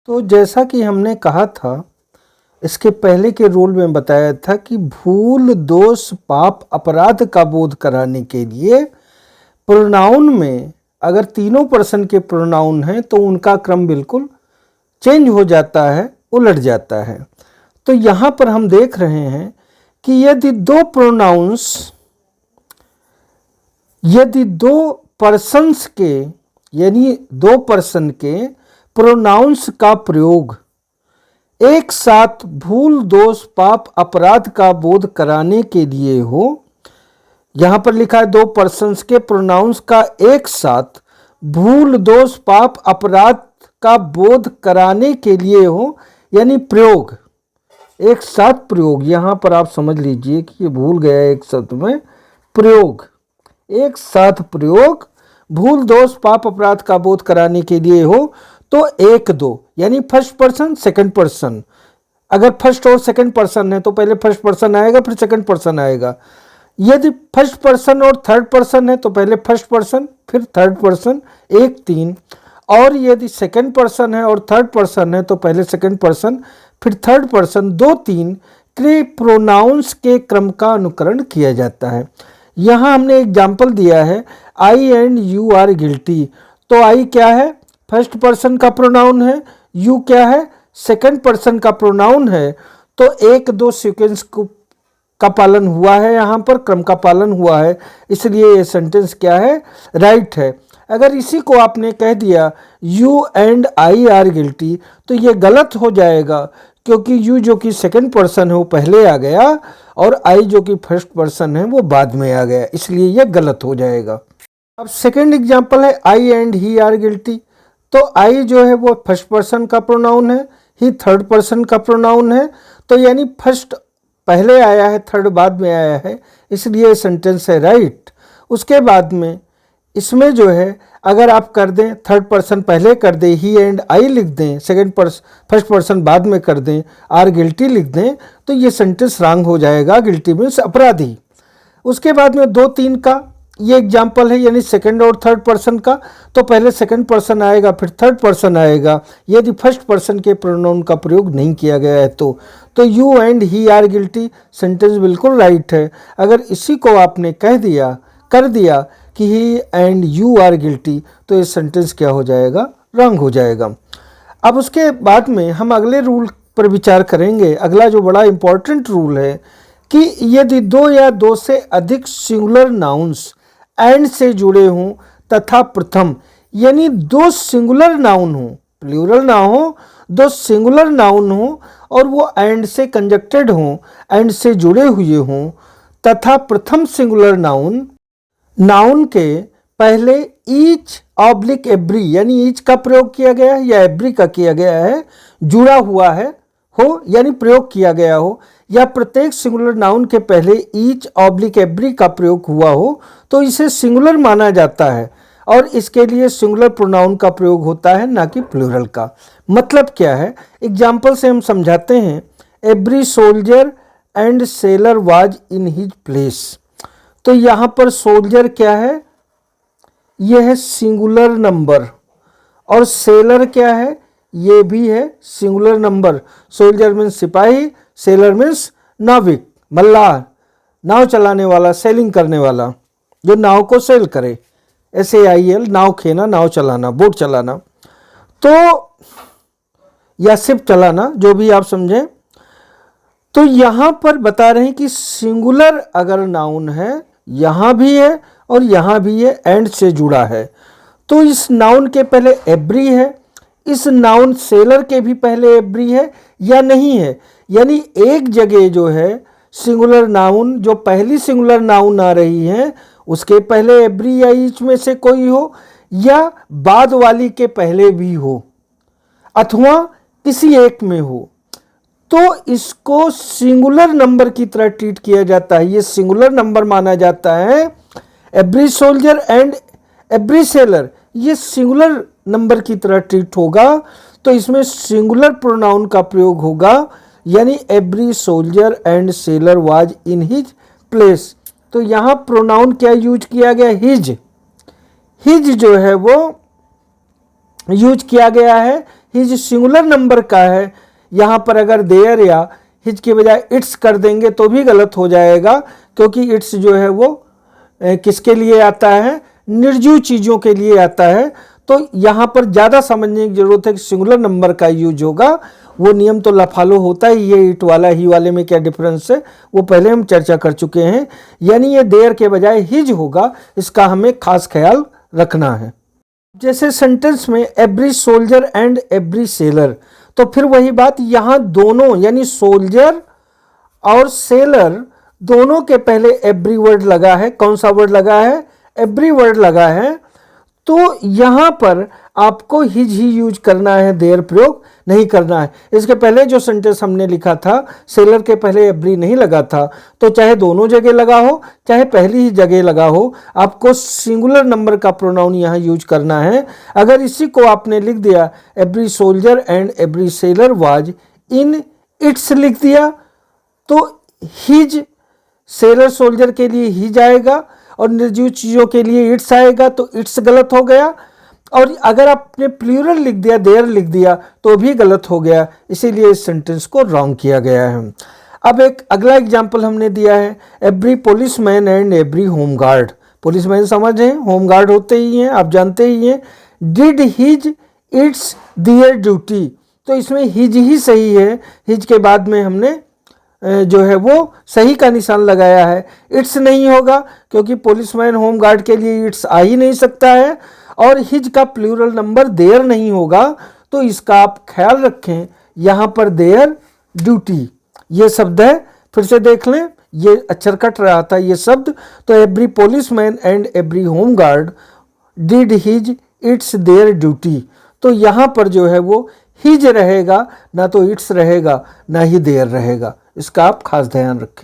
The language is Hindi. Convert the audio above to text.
तो जैसा कि हमने कहा था, इसके पहले के रूल में बताया था कि भूल, दोष, पाप, अपराध का बोध कराने के लिए प्रोनाउन में अगर तीनों पर्सन के प्रोनाउन हैं तो उनका क्रम बिल्कुल चेंज हो जाता है, उलट जाता है। तो यहाँ पर हम देख रहे हैं कि यदि दो पर्सन्स के यानी दो पर्सन के प्रोनाउंस का प्रयोग एक साथ भूल, दोष, पाप, अपराध का बोध कराने के लिए हो, यहां पर लिखा है दो पर्सन्स के प्रोनाउंस का एक साथ भूल, दोष, पाप, अपराध का बोध कराने के लिए हो, यानी प्रयोग, एक साथ प्रयोग। यहां पर आप समझ लीजिए कि ये भूल गया एक शब्द में प्रयोग, एक साथ प्रयोग भूल, दोष, पाप, अपराध का बोध कराने के लिए हो तो एक दो, यानी फर्स्ट पर्सन सेकंड पर्सन। अगर फर्स्ट और सेकंड पर्सन है तो पहले फर्स्ट पर्सन आएगा फिर सेकंड पर्सन आएगा। यदि फर्स्ट पर्सन और थर्ड पर्सन है तो पहले फर्स्ट पर्सन फिर थर्ड पर्सन, एक तीन। और यदि सेकंड पर्सन है और थर्ड पर्सन है तो पहले सेकंड पर्सन फिर थर्ड पर्सन, दो तीन के प्रोनाउंस के क्रम का अनुकरण किया जाता है। यहाँ हमने एग्जाम्पल दिया है, आई एंड यू आर गिल्टी। तो आई क्या है? फर्स्ट पर्सन का प्रोनाउन है। यू क्या है? सेकंड पर्सन का प्रोनाउन है। तो एक दो सीक्वेंस का पालन हुआ है, यहाँ पर क्रम का पालन हुआ है, इसलिए ये सेंटेंस क्या है? राइट है। अगर इसी को आपने कह दिया you and I R guilty तो ये गलत हो जाएगा, क्योंकि यू जो कि सेकंड पर्सन है वो पहले आ गया और आई जो कि फर्स्ट पर्सन है वो बाद में आ गया, इसलिए ये गलत हो जाएगा। अब सेकंड एग्जांपल है आई एंड ही आर गिल्टी। तो आई जो है वो फर्स्ट पर्सन का प्रोनाउन है, ही थर्ड पर्सन का प्रोनाउन है। तो यानी फर्स्ट पहले आया है, थर्ड बाद में आया है, इसलिए सेंटेंस है राइट। उसके बाद में इसमें जो है अगर आप कर दें थर्ड पर्सन पहले कर दें, ही एंड आई लिख दें, फर्स्ट पर्सन बाद में कर दें, आर गिल्टी लिख दें, तो ये सेंटेंस रॉन्ग हो जाएगा। गिल्टी मीन्स अपराधी। उसके बाद में दो तीन का ये एग्जाम्पल है, यानी सेकंड और थर्ड पर्सन का। तो पहले सेकंड पर्सन आएगा फिर थर्ड पर्सन आएगा, यदि फर्स्ट पर्सन के प्रोनाउन का प्रयोग नहीं किया गया है तो you and he are guilty sentence बिल्कुल राइट है। अगर इसी को आपने कर दिया कि he and you are guilty तो ये सेंटेंस क्या हो जाएगा? रॉन्ग हो जाएगा। अब उसके बाद में हम अगले रूल पर विचार करेंगे। अगला जो बड़ा इंपॉर्टेंट रूल है कि यदि दो या दो से अधिक सिंगुलर नाउन्स एंड से जुड़े हों तथा प्रथम, यानी दो सिंगुलर नाउन हो, प्लूरल ना हो, दो सिंगुलर नाउन हो और वो एंड से कंजक्टेड हों, एंड से जुड़े हुए हों, तथा प्रथम सिंगुलर नाउन के पहले ईच ऑब्लिक एवरी, यानी ईच का प्रयोग किया गया है या एवरी का किया गया है, जुड़ा हुआ है हो यानी प्रयोग किया गया हो, या प्रत्येक सिंगुलर नाउन के पहले ईच ऑब्लिक एवरी का प्रयोग हुआ हो तो इसे सिंगुलर माना जाता है और इसके लिए सिंगुलर प्रोनाउन का प्रयोग होता है, ना कि प्लूरल का। मतलब क्या है? एग्जाम्पल से हम समझाते हैं। Every soldier and seller was in his place. तो यहाँ पर सोल्जर क्या है? यह है सिंगुलर नंबर, और सेलर क्या है? ये भी है सिंगुलर नंबर। सोल्जर मीन्स सिपाही, सेलर मीन्स नाविक, मल्लाह, नाव चलाने वाला, सेलिंग करने वाला, जो नाव को सेल करे, SAIL, नाव खेना, नाव चलाना, बोट चलाना, तो या शिप चलाना, जो भी आप समझें। तो यहाँ पर बता रहे हैं कि सिंगुलर अगर नाउन है, यहाँ भी है और यहाँ भी है, एंड से जुड़ा है, तो इस नाउन के पहले एवरी है, इस नाउन सेलर के भी पहले एवरी है या नहीं है, यानी एक जगह जो है सिंगुलर नाउन, जो पहली सिंगुलर नाउन आ रही है उसके पहले एवरी या ईच में से कोई हो, या बाद वाली के पहले भी हो, अथवा किसी एक में हो, तो इसको सिंगुलर नंबर की तरह ट्रीट किया जाता है। ये सिंगुलर नंबर माना जाता है। Every soldier and every seller, ये सिंगुलर नंबर की तरह ट्रीट होगा, तो इसमें सिंगुलर प्रोनाउन का प्रयोग होगा, यानी every soldier and seller was in his place. तो यहाँ प्रोनाउन क्या यूज किया गया? हिज। हिज जो है वो यूज किया गया है। हिज सिंगुलर नंबर का है, यहाँ पर अगर देयर या हिज के बजाय इट्स कर देंगे तो भी गलत हो जाएगा, क्योंकि इट्स जो है वो किसके लिए आता है, निर्जीव चीज़ों के लिए आता है। तो यहाँ पर ज़्यादा समझने की जरूरत है कि सिंगुलर नंबर का यूज होगा। वो नियम तो फॉलो होता ही, ये इट वाला ही वाले में क्या डिफरेंस है वो पहले हम चर्चा कर चुके हैं। यानी ये देयर के बजाय हिज होगा, इसका हमें खास ख्याल रखना है। जैसे सेंटेंस में every soldier and every seller, तो फिर वही बात, यहाँ दोनों यानी सोल्जर और सेलर दोनों के पहले एवरी वर्ड लगा है। कौन सा वर्ड लगा है, एवरी वर्ड लगा है। तो यहाँ पर आपको हिज ही यूज करना है, देयर प्रयोग नहीं करना है। इसके पहले जो सेंटेंस हमने लिखा था सेलर के पहले एवरी नहीं लगा था, तो चाहे दोनों जगह लगा हो चाहे पहली ही जगह लगा हो, आपको सिंगुलर नंबर का प्रोनाउन यहाँ यूज करना है। अगर इसी को आपने लिख दिया every soldier and every seller was in its लिख दिया, तो हिज सेलर सोल्जर के लिए हिज आएगा और निर्जीव चीज़ों के लिए इट्स आएगा, तो इट्स गलत हो गया। और अगर आपने प्लूरल लिख दिया, देयर लिख दिया, तो भी गलत हो गया। इसीलिए इस सेंटेंस को रॉन्ग किया गया है। अब एक अगला एग्जाम्पल हमने दिया है, every policeman and every home guard. Policeman समझ हैं, होमगार्ड होते ही हैं, आप जानते ही हैं। Did his its their duty, तो इसमें हिज ही सही है। हिज के बाद में हमने जो है वो सही का निशान लगाया है, इट्स नहीं होगा, क्योंकि पुलिसमैन होमगार्ड के लिए इट्स आ ही नहीं सकता है। और हिज का प्लूरल नंबर देयर नहीं होगा, तो इसका आप ख्याल रखें। यहाँ पर देयर ड्यूटी ये शब्द है, फिर से देख लें, ये अक्षर कट रहा था ये शब्द। तो every policeman and every home guard did his it's there duty, तो यहाँ पर जो है वो हिज रहेगा, ना तो इट्स रहेगा ना ही देयर रहेगा। इसका आप खास ध्यान रखें।